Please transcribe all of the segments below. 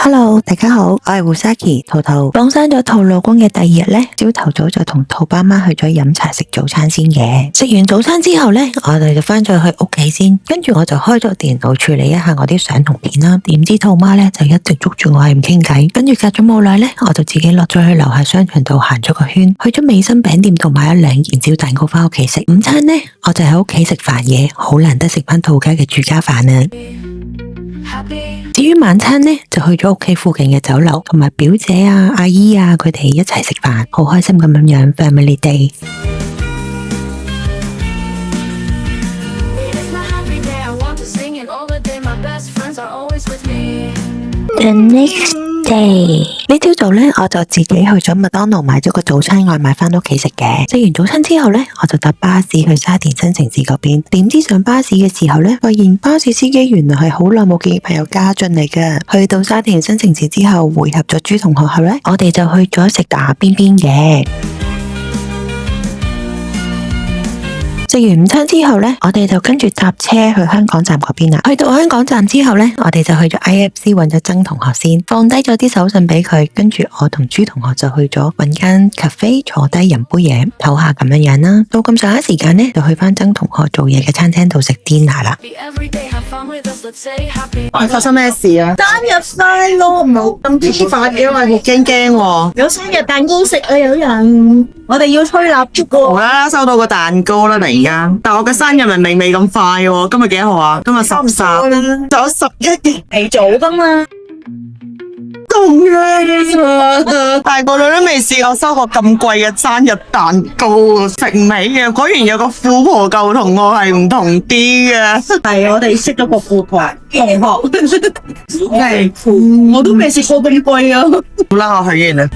Hello，大家好，我係胡沙琪兔兔。放生咗兔老公嘅第二日呢，朝頭早就同兔爸媽去咗飲茶食早餐先嘅。食完早餐之後呢，我哋就翻咗去屋企先，跟住我就開咗電腦處理一下我啲相同片啦。點知兔媽呢就一直捉住我係唔傾偈，跟住隔咗冇耐呢，我就自己落咗去樓下商場度行咗個圈，去咗美心餅店度買咗2件小蛋糕翻屋企食。午餐呢，我就喺屋企食飯嘢，好難得食翻兔家嘅住家飯啊！至於晚餐呢，就去咗屋企附近嘅酒樓，同埋表姐啊、阿姨啊佢哋一齊食飯，好開心咁樣 Family Day。The next day 呢朝早呢，我就自己去咗麥當勞買咗個早餐外賣翻屋企食嘅。食完早餐之後呢，我就搭巴士去沙田新城市嗰邊。點知上巴士嘅時候呢，發現巴士司機原來係好耐冇見嘅朋友家俊嚟噶。去到沙田新城市之後，會合咗朱同學後呢，我哋就去咗食打邊邊嘅。食完午餐之後呢，我哋就跟住搭車去香港站嗰邊啦。去到香港站之後呢，我哋就去咗 IFC 揾咗曾同學先，放低咗啲手信俾佢，跟住我同朱同學就去咗揾間 cafe 坐低飲杯嘢，唞下咁樣啦。到咁上下時間呢，就去翻曾同學做嘢嘅餐廳度食 dinner 啦。發生咩事啊？生日快樂，唔好咁突發嘅，我驚喎。有生日蛋糕食啊！有人，我哋要吹蠟燭喎。好啦，收到個蛋糕啦，突然間。但我嘅生日明明未咁快喎，今日幾號啊？今日13，仲有11日，你早噶嘛？咁靚啊！大個女都未試過收過咁貴嘅生日蛋糕，食唔起嘅。果然有個富婆舊同我係唔同啲嘅。係我哋識咗個富婆同學，係我都未食過咁貴啊！好啦，我去完啦。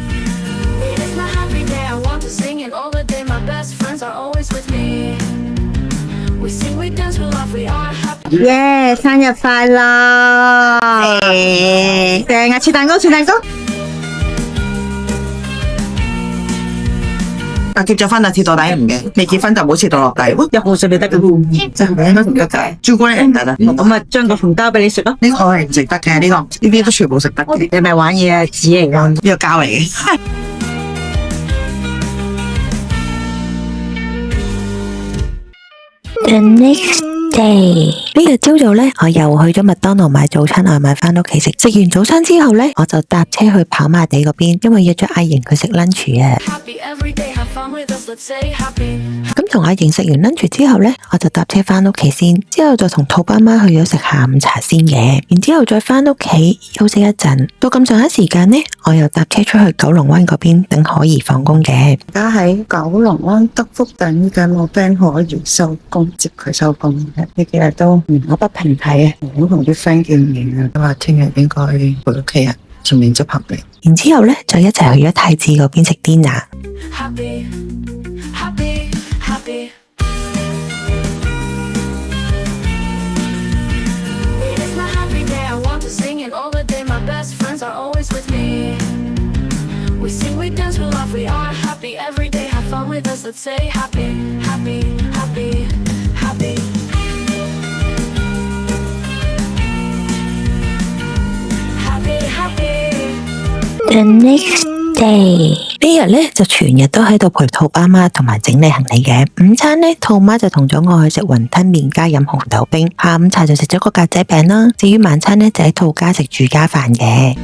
耶！生日快樂！正啊！切蛋糕，切蛋糕。但結咗婚就切到底唔嘅，未結婚就唔好切到落底。一號水咪得嘅，真係應該唔得嘅。朱古力唔得啦，咁咪將個紅包俾你食咯。呢個係唔食得嘅，呢啲都全部食得嘅。你咪玩嘢啊？紙嚟㗎，呢個膠嚟嘅。The next day 呢日朝早呢，我又去咗麥當勞買早餐外賣翻屋企食。食完早餐之後呢，我就搭車去跑馬地嗰邊，因為約咗阿瑩佢食 lunch 啊。咁同阿瑩食完 lunch 之後呢，我就搭車翻屋企先，之後就同兔爸媽去咗食下午茶先嘅，然之後再翻屋企休息一陣。到咁上下時間呢，我又搭車出去九龍灣嗰邊等可怡放工嘅。而家喺九龍灣德福等緊我 friend 可怡收工，接佢收工嘅。呢幾日都我不平睇啊，我同啲 friend 見面啊，都話聽日應該回屋企人順便執行李。然之後呢，就一齊去咗太子嗰邊食 dinner。The next day 呢日呢，就全日都喺度陪兔爸媽同埋整理行李嘅。午餐呢，兔媽就同咗我去食雲吞麵加飲紅豆冰，下午茶就食咗個格仔餅啦。至於晚餐呢，就喺兔家食住家飯嘅。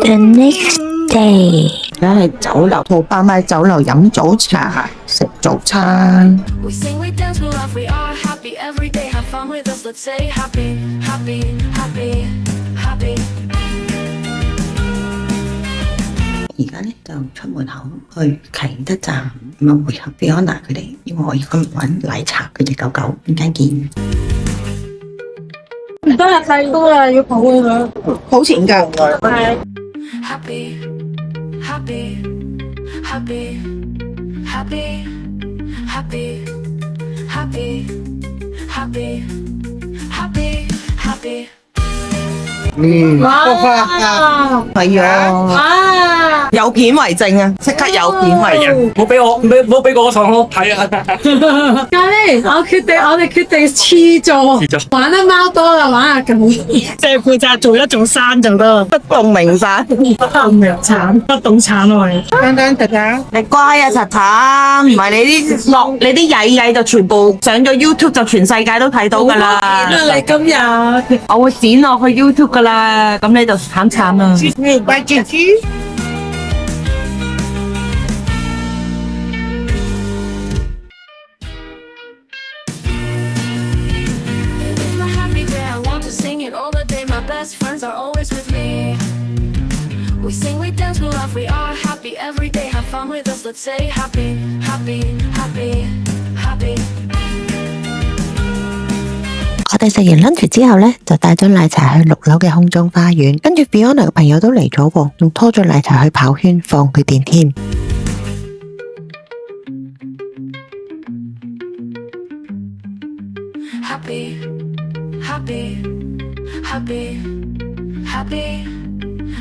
The next day 而家係酒樓，兔爸媽喺酒樓飲早茶食早餐。而家咧就出門口去啟德站咁啊，會合 Fiona 佢哋，因為我要今日搵奶茶佢隻狗狗，陣間見。唔得啦，太多啦，要抱佢，好錢㗎。係。哇！係啊！有片為證啊！即刻有片為證。冇俾我上屋睇啊！咖喱，我哋決定黐咗，玩得貓多啦，玩下咁，即係負責做一種山就得，不動明山，不動產啊喂，等等等等，你乖啊，柒柒，唔係你啲曳曳就全部上咗 YouTube 就全世界都睇到噶啦。你今日我會剪落去 YouTube 噶啦，咁你就慘啦。乖豬豬。Best friends are always with me. We sing, we dance, we laugh, we are happy every day. Have fun with us, let's say happy, happy, happy, happy. 我哋食完 lunch 之後呢，就帶咗奶茶去6樓嘅空中花園，跟住 Fiona 嘅朋友都嚟咗喎，仲拖咗奶茶去跑圈放佢電添。Happy, happy, happy, happy,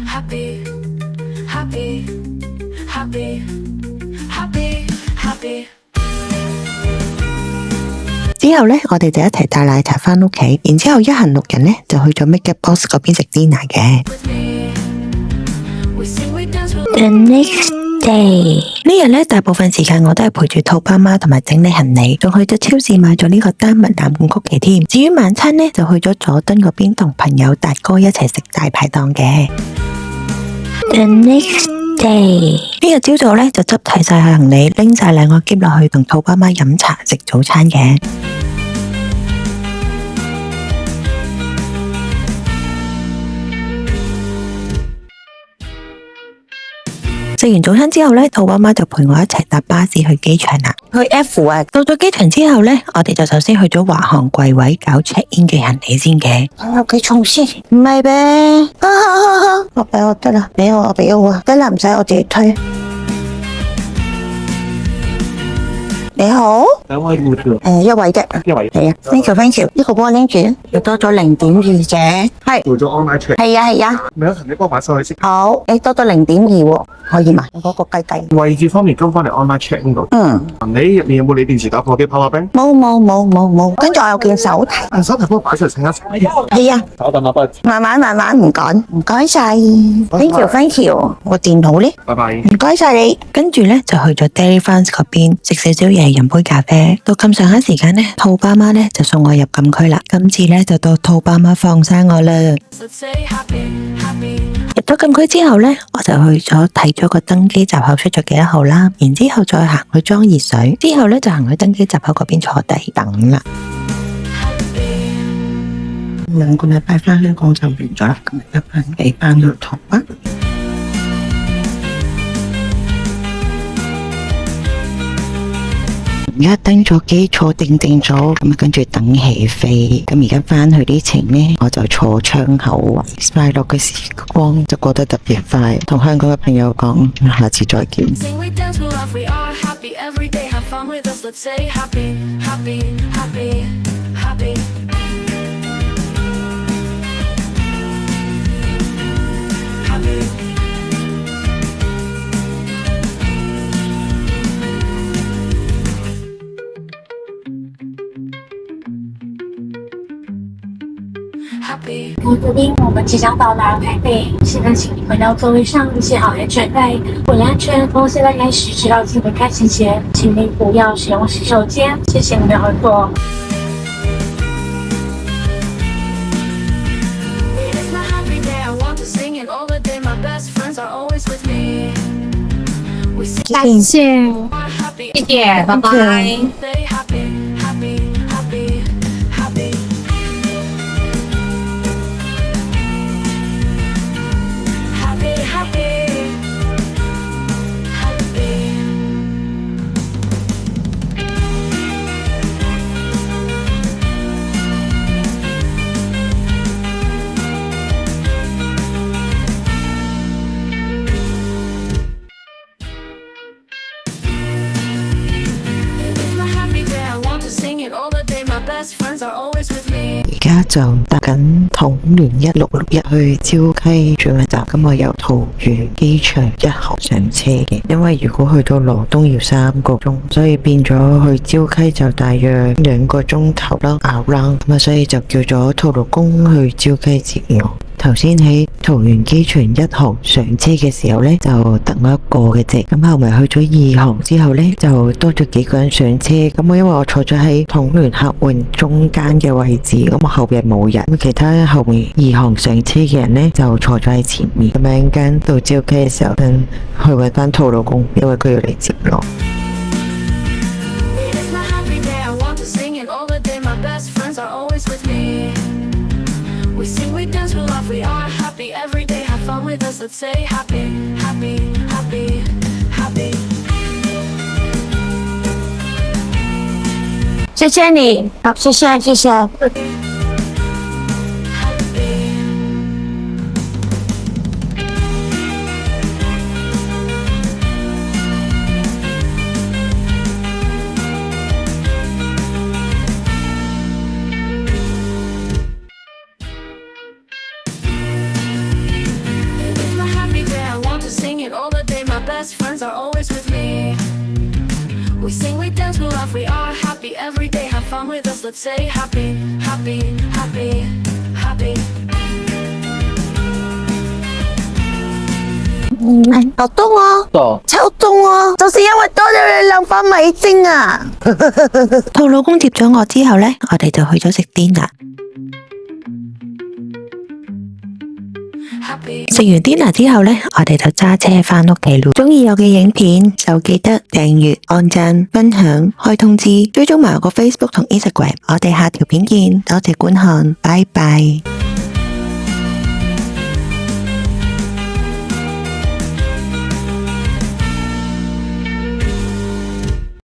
happy, happy, happy, happy, happy. 之後呢，我哋就一齊帶奶茶返屋企，然之後一行6人呢，就去咗 Makeup Box 嗰邊食 dinner 嘅。The next day 呢日呢，大部分時間我都係陪住兔爸媽同埋整理行李，仲去咗超市買咗呢個丹麥藍罐曲奇添。至於晚餐呢，就去咗佐敦嗰邊同朋友達哥一齊食大排檔嘅。The next day 呢日朝早呢，就執齊晒行李，拎晒2個箧落去同兔爸媽飲茶食早餐嘅。食完早餐之後呢，兔爸媽就陪我一齊搭巴士去機場啦。去 F 啊！到咗機場之後呢，我哋就首先去咗華航櫃位搞 check in 嘅行李先嘅。有幾重先？唔係唄，我俾我得啦，俾我啊，得啦，唔使我自己推。你好，兩位護士，一位啫，一位係啊 ，thank you，呢個幫我拎住，又多咗0.2啫，係，做咗 online check，係啊，咪有行李幫我買上去先。好，多咗0.2喎，可以嘛？嗰個雞，位置方面跟翻嚟 online check 呢度。行李入面有冇你電池打火機、泡泡冰？冇，跟住我有件手提，手提幫我擺出嚟請一請。係啊，稍等啊，不慢慢，唔該晒 ，thank you，我電腦呢？拜拜。唔該晒你，跟住呢，就去咗 Dairy France 嗰邊食少少嘢，飲杯咖啡。到咁上下時間呢，兔爸媽呢就送我入禁區啦。今次呢，就到兔爸媽放生我啦。入咗禁區之後呢，我就去咗睇咗個登機閘口出咗幾多號啦，然之後再行去裝熱水，之後呢，就行去登機閘口嗰邊坐低等啦。2個禮拜返香港就完咗啦，今日得返幾班去台北。而家登咗機，坐定咗，咁跟住等起飛。咁而家返去啲程呢，我就坐窗口，快樂嘅時光就過得特別快。同香港嘅朋友講，下次再見。我决定我们即将到达台北，现在请你回到座位上，系好安全带，注意安全。从现在开始直到机门开启前，请您不要使用洗手间，谢谢你的合作。感谢，谢谢，拜拜。家就搭緊統聯1661去礁溪轉運站，咁我由桃園機場1號上車嘅，因為如果去到羅東要3個鐘，所以變咗去礁溪就大約2個鐘頭啦 around， 咁所以就叫咗徒勞宮去礁溪接我。頭先喺桃園機場1號上車嘅時候呢，就等咗一個嘅啫。咁後尾去咗2號之後呢，就多咗幾個人上車。咁我因為我坐咗喺統聯客運中間嘅位置，咁我後邊冇人。咁其他後面2號上車嘅人呢，就坐咗喺前面。咁樣間到礁溪嘅時候，等去搵翻徒勞宮，因為佢要嚟接我。It's my happy day, I want to sing it all the day. My best friends are always with me. We sing, we dance, we laugh, we are happy every day. Have fun with us, let's say happy, happy, happy, happy. 謝謝你，好，謝謝，謝謝。It's my happy day, I want to sing it all the day. My best friends are always with me. We sing, we dance, we laugh, we are happy every day. Have fun with us, let's say happy, happy, happy, happy. 好凍啊！超凍啊！就是因為多咗你2包米精啊！徒勞宮接咗我之後呢，我哋就去咗食 dinner。食完 dinner 之後呢，我哋就揸車返屋企咯。中意我嘅影片就記得訂閱、按讚、分享、開通知，追蹤埋我個 Facebook 同 Instagram。我哋下條片見，多謝觀看，拜拜。